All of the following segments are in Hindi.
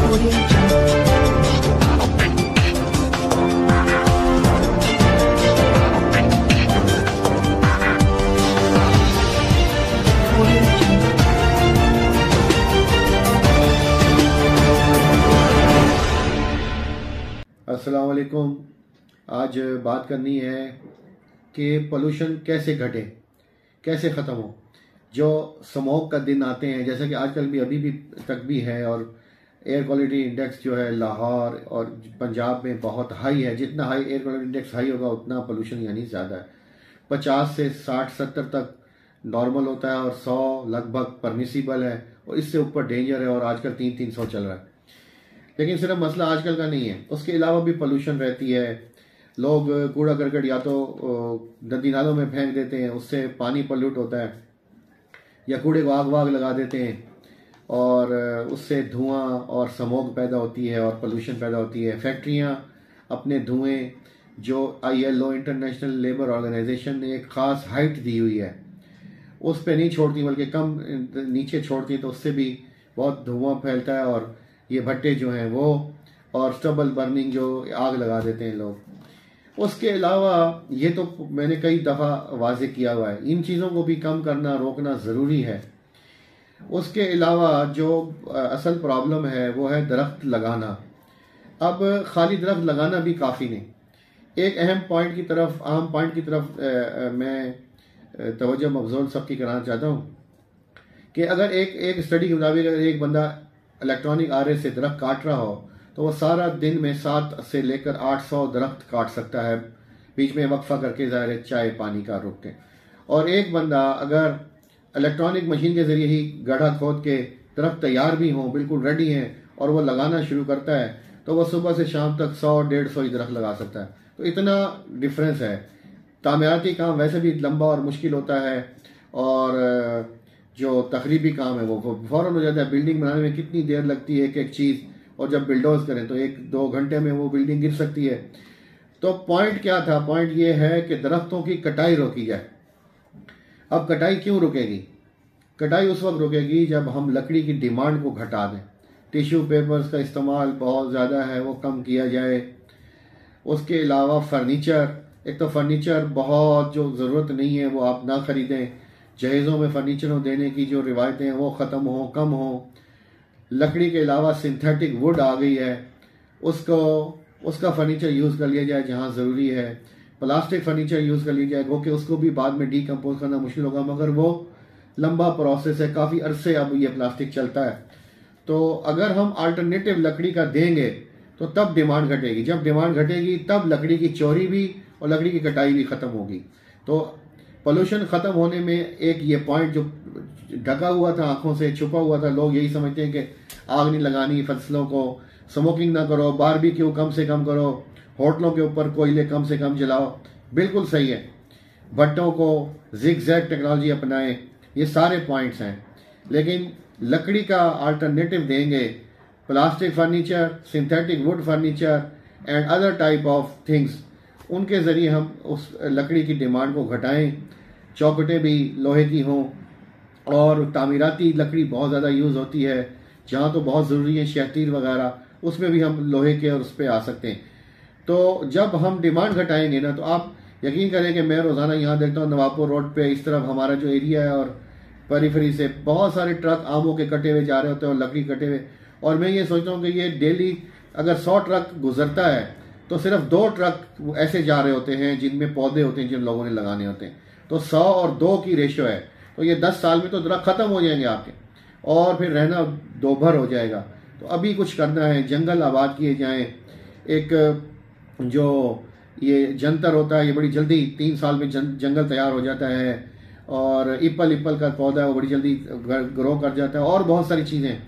अस्सलाम वालेकुम। आज बात करनी है कि पोल्यूशन कैसे घटे, कैसे ख़त्म हो। जो स्मोक का दिन आते हैं, जैसे कि आजकल भी अभी भी तक भी है, और एयर क्वालिटी इंडेक्स जो है लाहौर और पंजाब में बहुत हाई है। जितना high air quality index high होगा उतना पोल्यूशन यानी ज़्यादा है। 50 से 60-70 तक नॉर्मल होता है और 100 लगभग परमिसिबल है, और इससे ऊपर डेंजर है, और आजकल 300 चल रहा है। लेकिन सिर्फ मसला आजकल का नहीं है, उसके अलावा भी पोल्यूशन रहती है। लोग कूड़ा करकट या तो नदी नालों में फेंक देते हैं, उससे पानी पल्यूट होता है, या कूड़े को आग वाग लगा देते हैं और उससे धुआं और स्मोक पैदा होती है और पोल्यूशन पैदा होती है। फैक्ट्रियां अपने धुएं, जो ILO इंटरनेशनल लेबर ऑर्गेनाइजेशन ने एक ख़ास हाइट दी हुई है, उस पर नहीं छोड़ती, बल्कि कम नीचे छोड़ती, तो उससे भी बहुत धुआं फैलता है। और ये भट्टे जो हैं वो, और स्टबल बर्निंग जो आग लगा देते हैं लोग। उसके अलावा ये तो मैंने कई दफ़ा वाज़ेह किया हुआ है, इन चीज़ों को भी कम करना, रोकना ज़रूरी है। उसके अलावा जो असल प्रॉब्लम है वो है दरख्त लगाना। अब खाली दरख्त लगाना भी काफ़ी नहीं। एक अहम पॉइंट की तरफ मैं तवज्जो मबज़ूल सबकी कराना चाहता हूँ कि अगर एक स्टडी के मुताबिक अगर एक बंदा इलेक्ट्रॉनिक आरे से दरख्त काट रहा हो तो वो सारा दिन में 7 से लेकर 800 दरख्त काट सकता है, बीच में वक्फा करके, ज़ाहिर है चाय पानी का रुक के। और एक बंदा अगर इलेक्ट्रॉनिक मशीन के ज़रिए ही गड्ढा खोद के दरख्त तैयार भी हों, बिल्कुल रेडी हैं, और वो लगाना शुरू करता है, तो वह सुबह से शाम तक 100-150 ही दरख्त लगा सकता है। तो इतना डिफरेंस है। तामीराती काम वैसे भी लंबा और मुश्किल होता है, और जो तखरीबी काम है वो फौरन हो जाता है। बिल्डिंग बनाने में कितनी देर लगती है एक चीज़, और जब बिल्डोज करें तो 1-2 घंटे में वो बिल्डिंग गिर सकती है। तो पॉइंट क्या था? पॉइंट ये है कि दरख्तों की कटाई रोकी जाए। अब कटाई क्यों रुकेगी? कटाई उस वक्त रुकेगी जब हम लकड़ी की डिमांड को घटा दें। टिश्यू पेपर्स का इस्तेमाल बहुत ज़्यादा है, वो कम किया जाए। उसके अलावा फर्नीचर, एक तो फर्नीचर बहुत जो ज़रूरत नहीं है वो आप ना ख़रीदें। जहेज़ों में फर्नीचरों देने की जो रिवायतें हैं वो ख़त्म हो, कम हो। लकड़ी के अलावा सिंथेटिक वुड आ गई है, उसका फर्नीचर यूज़ कर लिया जाए जहाँ ज़रूरी है। प्लास्टिक फर्नीचर यूज़ कर लिया जाए, वो कि उसको भी बाद में डीकम्पोज करना मुश्किल होगा, मगर वो लंबा प्रोसेस है, काफ़ी अरसे अब ये प्लास्टिक चलता है। तो अगर हम अल्टरनेटिव लकड़ी का देंगे तो तब डिमांड घटेगी। जब डिमांड घटेगी तब लकड़ी की चोरी भी और लकड़ी की कटाई भी ख़त्म होगी। तो पोल्यूशन ख़त्म होने में एक ये पॉइंट जो ढका हुआ था, आंखों से छुपा हुआ था, लोग यही समझते हैं कि आग नहीं लगानी फसलों को, स्मोकिंग ना करो, बारबेक्यू कम से कम करो, होटलों के ऊपर कोयले कम से कम जलाओ। बिल्कुल सही है, भट्टों को जिग-जैग टेक्नोलॉजी अपनाएं, ये सारे पॉइंट्स हैं। लेकिन लकड़ी का अल्टरनेटिव देंगे, plastic furniture, synthetic would furniture and other type of things, उनके ज़रिए हम उस लकड़ी की डिमांड को घटाएं। चौखटें भी लोहे की हों, और तामीराती लकड़ी बहुत ज़्यादा यूज़ होती है, जहाँ तो बहुत ज़रूरी है, शहतीर वगैरह, उसमें भी हम लोहे के और उस पर आ सकते हैं। तो जब हम डिमांड घटाएंगे ना, तो आप यकीन करें कि मैं रोज़ाना यहाँ देखता हूँ नवाबपुर रोड पे इस तरफ हमारा जो एरिया है, और पेरीफेरी से बहुत सारे ट्रक आमों के कटे हुए जा रहे होते हैं और लकड़ी कटे हुए। और मैं ये सोचता हूँ कि ये डेली अगर 100 ट्रक गुजरता है तो सिर्फ 2 ट्रक ऐसे जा रहे होते हैं जिनमें पौधे होते हैं, जिन लोगों ने लगाने होते हैं। तो 100 और 2 की रेशो है, तो ये 10 साल में तो दरख्त ख़त्म हो जाएंगे आपके, और फिर रहना दोभर हो जाएगा। तो अभी कुछ करना है, जंगल आबाद किए जाएं। एक जो ये जंतर होता है, ये बड़ी जल्दी 3 साल में जंगल तैयार हो जाता है, और इप्पल का पौधा है वो बड़ी जल्दी ग्रो कर जाता है, और बहुत सारी चीज़ें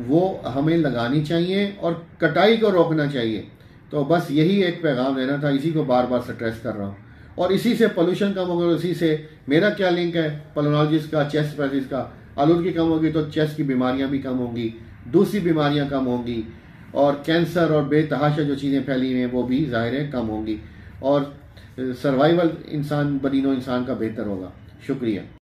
वो हमें लगानी चाहिए, और कटाई को रोकना चाहिए। तो बस यही एक पैगाम देना था, इसी को बार बार स्ट्रेस कर रहा हूँ। और इसी से पोल्यूशन कम होगा, इसी से मेरा क्या लिंक है पल्मोनोलॉजिस्ट का, चेस्ट स्पेशलिस्ट का। आलूदगी कम होगी तो चेस्ट की बीमारियां भी कम होंगी, दूसरी बीमारियां कम होंगी, और कैंसर और बेतहाशा जो चीज़ें फैली हुई हैं वो भी ज़ाहिर है कम होंगी, और सर्वाइवल इंसान बदीनो इंसान का बेहतर होगा। शुक्रिया।